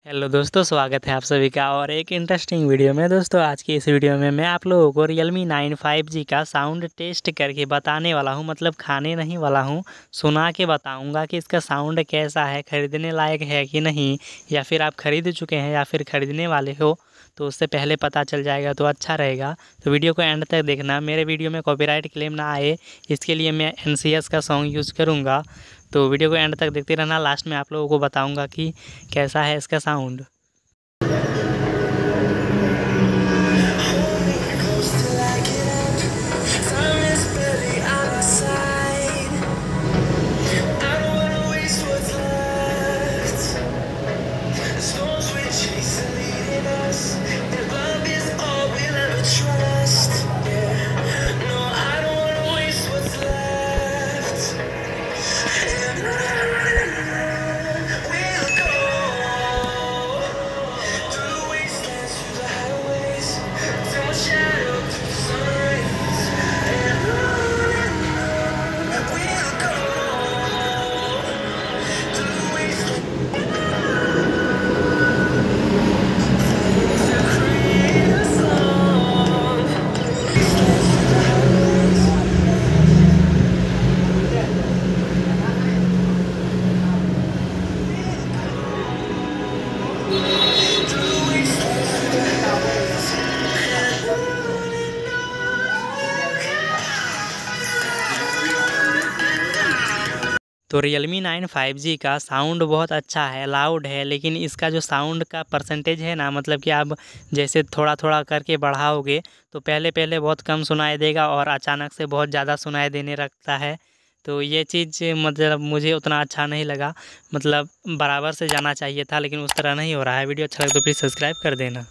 Hello दोस्तों, स्वागत है आप सभी का और एक इंटरेस्टिंग वीडियो में। दोस्तों आज की इस वीडियो में मैं आप लोगों को Realme 9 5G का साउंड टेस्ट करके बताने वाला हूं, मतलब खाने नहीं वाला हूं, सुना के बताऊंगा कि इसका साउंड कैसा है, ख़रीदने लायक है कि नहीं, या फिर आप ख़रीद चुके हैं या फिर ख़रीदने वाले हो तो उससे पहले पता चल जाएगा तो अच्छा रहेगा। तो वीडियो को एंड तक देखना। मेरे वीडियो में कॉपीराइट क्लेम ना आए इसके लिए मैं NCS का सॉन्ग यूज़ करूँगा। तो वीडियो को एंड तक देखते रहना। लास्ट में आप लोगों को बताऊंगा कि कैसा है इसका साउंड। तो Realme 9 5G का साउंड बहुत अच्छा है, लाउड है, लेकिन इसका जो साउंड का परसेंटेज है ना, मतलब कि आप जैसे थोड़ा थोड़ा करके बढ़ाओगे तो पहले पहले बहुत कम सुनाई देगा और अचानक से बहुत ज़्यादा सुनाई देने लगता है। तो ये चीज़ मतलब मुझे उतना अच्छा नहीं लगा, मतलब बराबर से जाना चाहिए था, लेकिन उस तरह नहीं हो रहा है। वीडियो अच्छा लगे तो प्लीज़ सब्सक्राइब कर देना।